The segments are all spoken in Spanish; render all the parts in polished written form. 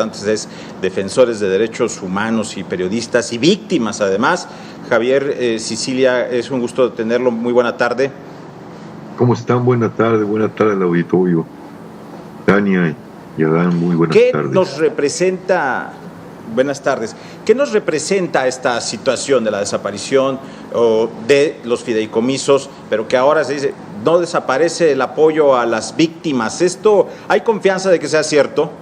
importantes defensores de derechos humanos y periodistas y víctimas además. Javier Sicilia, es un gusto tenerlo. Muy buena tarde. ¿Cómo están? Buena tarde al auditorio. Tania y Adán, muy buenas tardes. ¿Qué nos representa? Buenas tardes. ¿Qué nos representa esta situación de la desaparición de los fideicomisos, pero que ahora se dice no desaparece el apoyo a las víctimas? ¿Esto hay confianza de que sea cierto?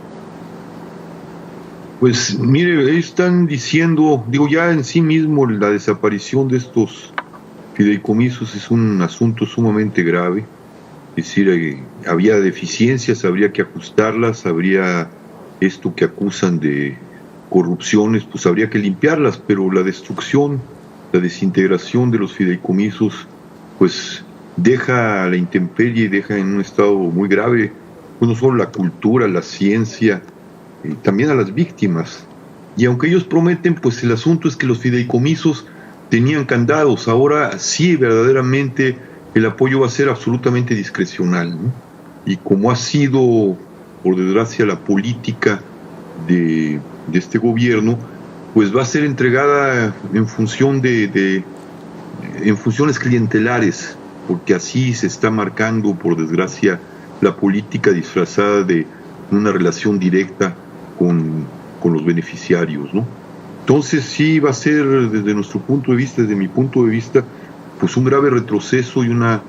Pues mire, están diciendo, ya en sí mismo la desaparición de estos fideicomisos es un asunto sumamente grave. Es decir, había deficiencias, habría que ajustarlas, habría esto que acusan de corrupciones, pues habría que limpiarlas, pero la destrucción, la desintegración de los fideicomisos, pues deja a la intemperie y deja en un estado muy grave, pues no solo la cultura, la ciencia, también a las víctimas. Y aunque ellos prometen, pues el asunto es que los fideicomisos tenían candados. Ahora sí, verdaderamente el apoyo va a ser absolutamente discrecional, ¿no? Y como ha sido, por desgracia, la política de este gobierno, pues va a ser entregada en función en funciones clientelares, porque así se está marcando, por desgracia, la política disfrazada de una relación directa con los beneficiarios, ¿no? Entonces sí va a ser, desde nuestro punto de vista, desde mi punto de vista, pues un grave retroceso y una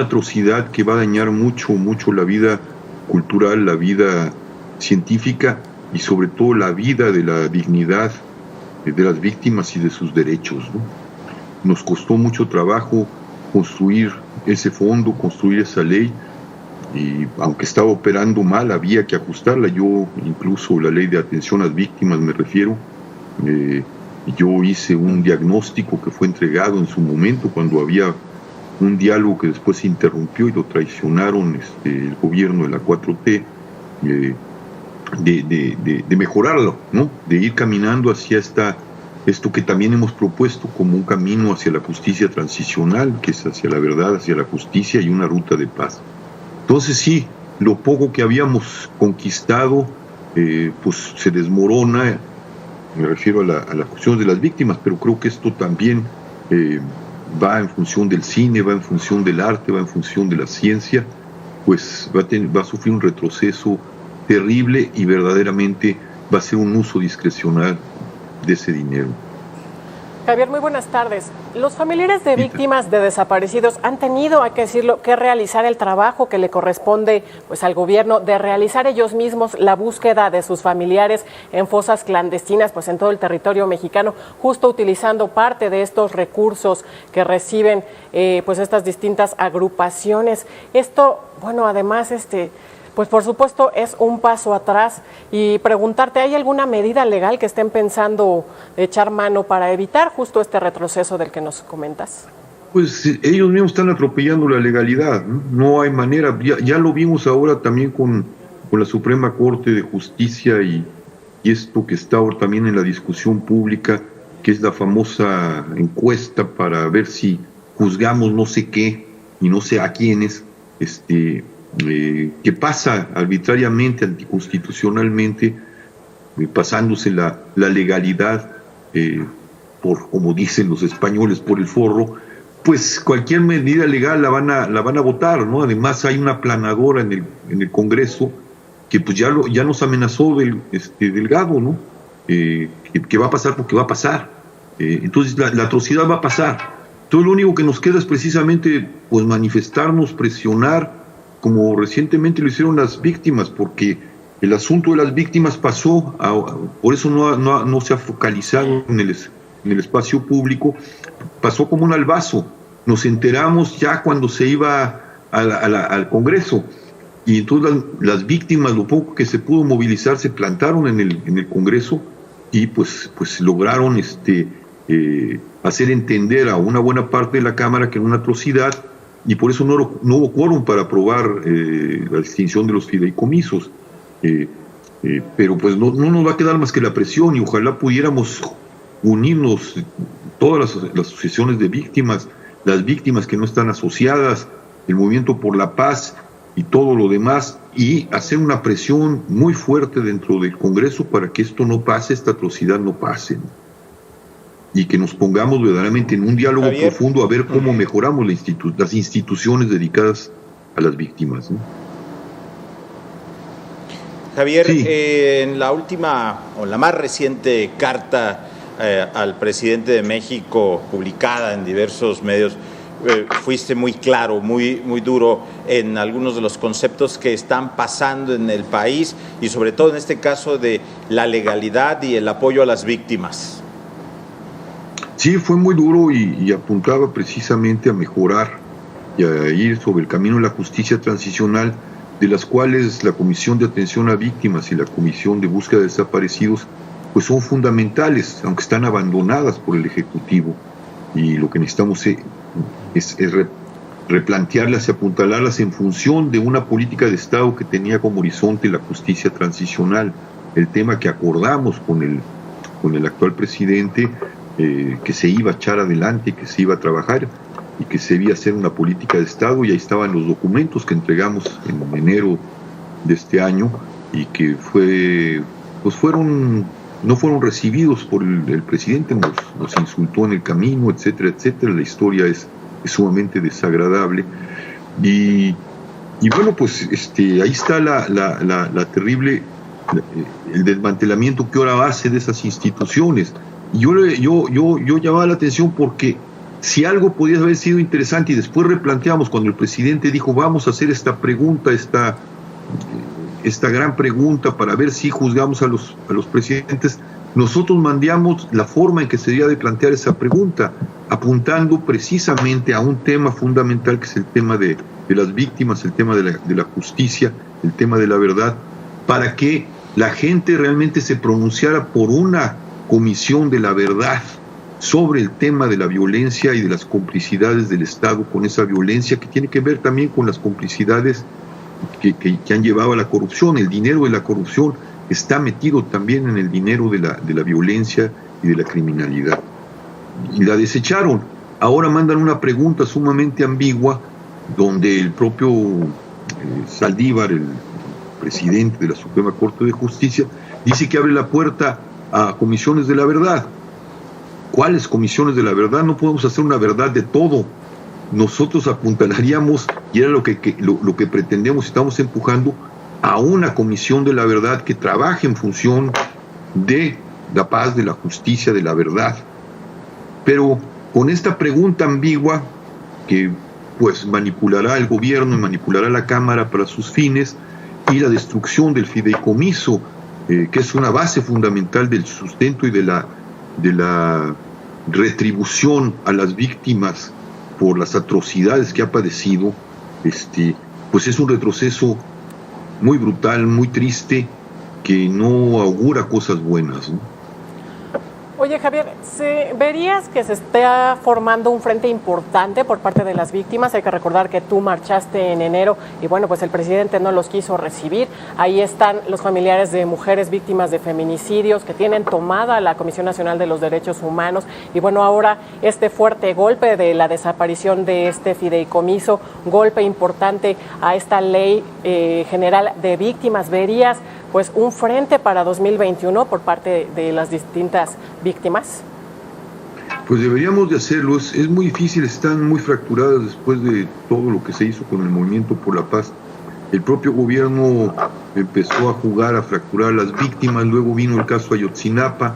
atrocidad que va a dañar mucho la vida cultural, la vida científica y sobre todo la vida de la dignidad de las víctimas y de sus derechos, ¿no? Nos costó mucho trabajo construir ese fondo, construir esa ley, y aunque estaba operando mal, había que ajustarla. Yo, incluso la ley de atención a las víctimas me refiero, yo hice un diagnóstico que fue entregado en su momento cuando había un diálogo que después se interrumpió y lo traicionaron el gobierno de la 4T, de mejorarlo, ¿no? De ir caminando hacia esto que también hemos propuesto como un camino hacia la justicia transicional, que es hacia la verdad, hacia la justicia y una ruta de paz. Entonces sí, lo poco que habíamos conquistado pues se desmorona. Me refiero a la cuestión de las víctimas, pero creo que esto también va en función del cine, va en función del arte, va en función de la ciencia, pues va a sufrir un retroceso terrible y verdaderamente va a ser un uso discrecional de ese dinero. Javier, muy buenas tardes. Los familiares de víctimas de desaparecidos han tenido, hay que decirlo, que realizar el trabajo que le corresponde pues al gobierno de realizar ellos mismos la búsqueda de sus familiares en fosas clandestinas pues en todo el territorio mexicano, justo utilizando parte de estos recursos que reciben pues estas distintas agrupaciones. Esto, bueno, además pues por supuesto es un paso atrás, y preguntarte, ¿hay alguna medida legal que estén pensando echar mano para evitar justo este retroceso del que nos comentas? Pues ellos mismos están atropellando la legalidad, ¿no? No hay manera, ya lo vimos ahora también con la Suprema Corte de Justicia y esto que está ahora también en la discusión pública, que es la famosa encuesta para ver si juzgamos no sé qué y no sé a quiénes, que pasa arbitrariamente, anticonstitucionalmente, pasándose la legalidad por, como dicen los españoles, por el forro, pues cualquier medida legal la van a votar, ¿no? Además hay una aplanadora en el Congreso que pues ya nos amenazó Delgado, ¿no? Que va a pasar porque va a pasar. Entonces la atrocidad va a pasar. Entonces lo único que nos queda es precisamente pues manifestarnos, presionar, como recientemente lo hicieron las víctimas, porque el asunto de las víctimas pasó, por eso no se ha focalizado en el espacio público, pasó como un albazo. Nos enteramos ya cuando se iba al Congreso, y entonces las víctimas, lo poco que se pudo movilizar, se plantaron en el Congreso y pues lograron hacer entender a una buena parte de la Cámara que era una atrocidad, y por eso no hubo quórum para aprobar la extinción de los fideicomisos. Pero pues no nos va a quedar más que la presión, y ojalá pudiéramos unirnos todas las asociaciones de víctimas, las víctimas que no están asociadas, el Movimiento por la Paz, y todo lo demás, y hacer una presión muy fuerte dentro del Congreso para que esto no pase, esta atrocidad no pase, ¿no? Y que nos pongamos verdaderamente en un diálogo profundo a ver cómo mejoramos las instituciones dedicadas a las víctimas, ¿no? Javier, sí. En la última o la más reciente carta al presidente de México, publicada en diversos medios, fuiste muy claro, muy duro en algunos de los conceptos que están pasando en el país y sobre todo en este caso de la legalidad y el apoyo a las víctimas. Sí, fue muy duro y apuntaba precisamente a mejorar y a ir sobre el camino de la justicia transicional, de las cuales la Comisión de Atención a Víctimas y la Comisión de Búsqueda de Desaparecidos pues son fundamentales, aunque están abandonadas por el Ejecutivo, y lo que necesitamos es replantearlas y apuntalarlas en función de una política de Estado que tenía como horizonte la justicia transicional, el tema que acordamos con el actual presidente, que se iba a echar adelante, que se iba a trabajar y que se debía hacer una política de Estado, y ahí estaban los documentos que entregamos en enero de este año y que no fueron recibidos por el presidente, nos insultó en el camino, etcétera, etcétera. La historia es sumamente desagradable y bueno, pues ahí está la terrible, el desmantelamiento que ahora hace de esas instituciones. Y yo llamaba la atención porque si algo podía haber sido interesante, y después replanteamos cuando el presidente dijo vamos a hacer esta pregunta, esta gran pregunta para ver si juzgamos a los presidentes, nosotros mandamos la forma en que se debía de plantear esa pregunta, apuntando precisamente a un tema fundamental que es el tema de las víctimas, el tema de la justicia, el tema de la verdad, para que la gente realmente se pronunciara por una comisión de la verdad sobre el tema de la violencia y de las complicidades del Estado con esa violencia, que tiene que ver también con las complicidades que han llevado a la corrupción. El dinero de la corrupción está metido también en el dinero de la violencia y de la criminalidad. Y la desecharon. Ahora mandan una pregunta sumamente ambigua, donde el propio Saldívar, el presidente de la Suprema Corte de Justicia, dice que abre la puerta a comisiones de la verdad. ¿Cuáles comisiones de la verdad? No podemos hacer una verdad de todo. Nosotros apuntalaríamos, y era lo que pretendemos, estamos empujando a una comisión de la verdad que trabaje en función de la paz, de la justicia, de la verdad. Pero con esta pregunta ambigua, que pues manipulará el gobierno y manipulará la Cámara para sus fines, y la destrucción del fideicomiso, que es una base fundamental del sustento y de la retribución a las víctimas por las atrocidades que ha padecido, pues es un retroceso muy brutal, muy triste, que no augura cosas buenas, ¿no? Oye, Javier, ¿verías que se está formando un frente importante por parte de las víctimas? Hay que recordar que tú marchaste en enero y bueno, pues el presidente no los quiso recibir. Ahí están los familiares de mujeres víctimas de feminicidios que tienen tomada la Comisión Nacional de los Derechos Humanos. Y bueno, ahora este fuerte golpe de la desaparición de este fideicomiso, golpe importante a esta ley general de víctimas. ¿Verías pues un frente para 2021 por parte de las distintas víctimas? Pues deberíamos de hacerlo. Es muy difícil, están muy fracturadas después de todo lo que se hizo con el Movimiento por la Paz. El propio gobierno empezó a jugar a fracturar a las víctimas, luego vino el caso Ayotzinapa,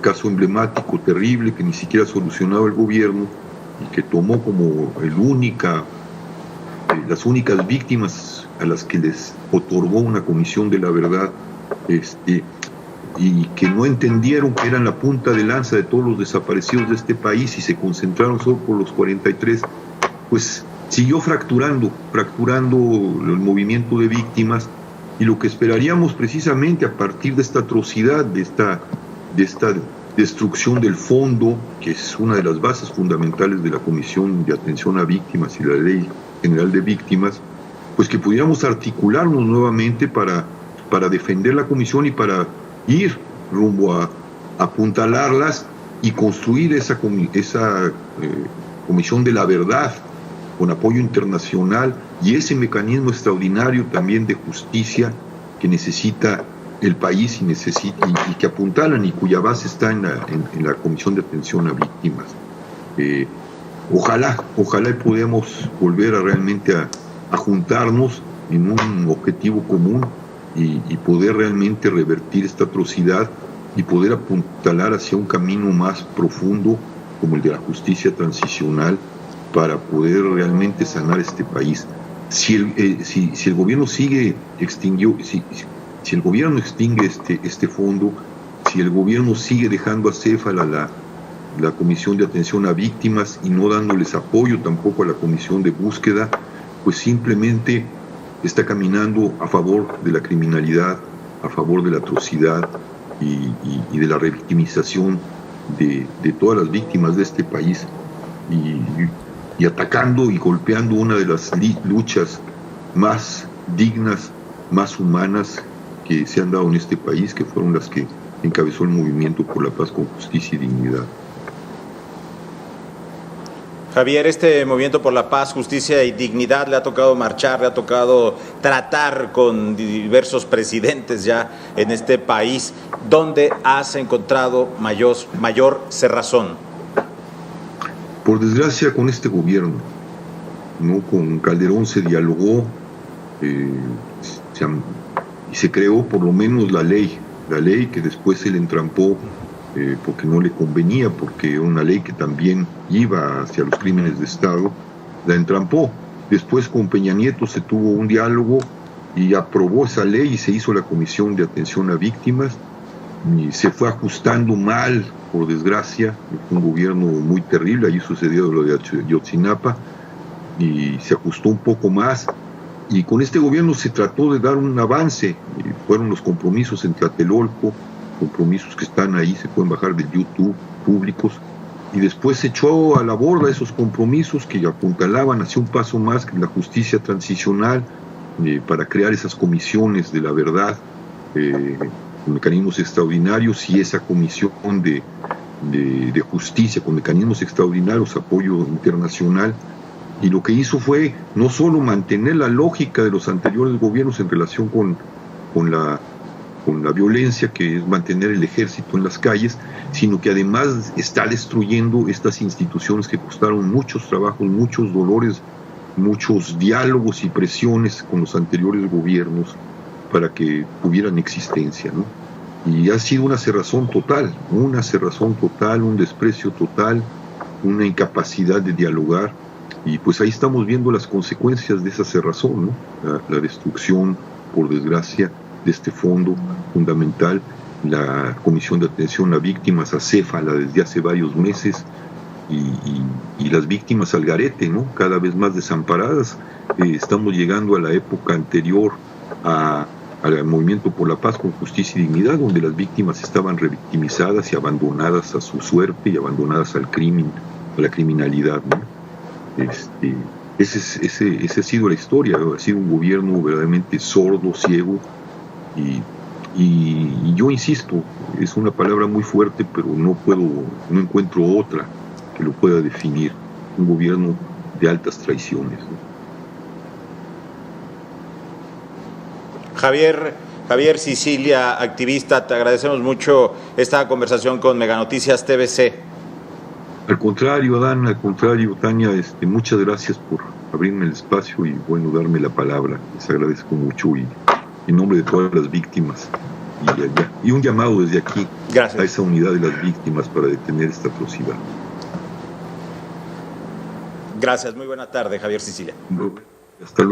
caso emblemático, terrible, que ni siquiera ha solucionado el gobierno y que tomó como las únicas víctimas a las que les otorgó una comisión de la verdad, y que no entendieron que eran la punta de lanza de todos los desaparecidos de este país y se concentraron solo por los 43, pues siguió fracturando el movimiento de víctimas. Y lo que esperaríamos precisamente a partir de esta atrocidad, de esta destrucción del fondo, que es una de las bases fundamentales de la Comisión de Atención a Víctimas y la Ley General de Víctimas, pues que pudiéramos articularnos nuevamente para defender la comisión y para ir rumbo a apuntalarlas y construir esa comisión de la verdad con apoyo internacional y ese mecanismo extraordinario también de justicia que necesita el país y que apuntalan y cuya base está en la Comisión de Atención a Víctimas. Ojalá podamos volver realmente a juntarnos en un objetivo común y poder realmente revertir esta atrocidad y poder apuntalar hacia un camino más profundo como el de la justicia transicional para poder realmente sanar este país. Si el gobierno si el gobierno extingue este fondo, si el gobierno sigue dejando acéfala la Comisión de Atención a Víctimas y no dándoles apoyo tampoco a la Comisión de Búsqueda, pues simplemente está caminando a favor de la criminalidad, a favor de la atrocidad y de la revictimización de todas las víctimas de este país y atacando y golpeando una de las luchas más dignas, más humanas que se han dado en este país, que fueron las que encabezó el movimiento por la paz con justicia y dignidad. Javier, este movimiento por la paz, justicia y dignidad le ha tocado marchar, le ha tocado tratar con diversos presidentes ya en este país. ¿Dónde has encontrado mayor cerrazón? Por desgracia, con este gobierno, ¿no? Con Calderón se dialogó y se creó por lo menos la ley que después él entrampó porque no le convenía, porque era una ley que también iba hacia los crímenes de Estado, la entrampó. Después con Peña Nieto se tuvo un diálogo y aprobó esa ley y se hizo la Comisión de Atención a Víctimas y se fue ajustando mal, por desgracia. Fue un gobierno muy terrible, allí sucedió lo de Ayotzinapa y se ajustó un poco más. Y con este gobierno se trató de dar un avance, fueron los compromisos en Tlatelolco, compromisos que están ahí, se pueden bajar de YouTube, públicos, y después se echó a la borda esos compromisos que apuntalaban hacia un paso más que la justicia transicional para crear esas comisiones de la verdad, con mecanismos extraordinarios y esa comisión de justicia con mecanismos extraordinarios, apoyo internacional. Y lo que hizo fue no solo mantener la lógica de los anteriores gobiernos en relación con la violencia, que es mantener el ejército en las calles, sino que además está destruyendo estas instituciones que costaron muchos trabajos, muchos dolores, muchos diálogos y presiones con los anteriores gobiernos para que tuvieran existencia, ¿no? Y ha sido una cerrazón total, un desprecio total, una incapacidad de dialogar. Y pues ahí estamos viendo las consecuencias de esa cerrazón, ¿no? La destrucción, por desgracia, de este fondo fundamental, la Comisión de Atención a Víctimas acéfala desde hace varios meses y las víctimas al garete, ¿no? Cada vez más desamparadas. Estamos llegando a la época anterior al movimiento por la paz con justicia y dignidad, donde las víctimas estaban revictimizadas y abandonadas a su suerte y abandonadas al crimen, a la criminalidad, ¿no? Esa ha sido la historia, ha sido un gobierno verdaderamente sordo, ciego, y yo insisto, es una palabra muy fuerte, pero no encuentro otra que lo pueda definir, un gobierno de altas traiciones, ¿no? Javier Sicilia, activista, te agradecemos mucho esta conversación con Mega Noticias TVC. Al contrario, Adán, al contrario, Tania, muchas gracias por abrirme el espacio y, bueno, darme la palabra. Les agradezco mucho y en nombre de todas las víctimas y un llamado desde aquí a esa unidad de las víctimas para detener esta atrocidad. Gracias, muy buena tarde, Javier Sicilia. Hasta luego.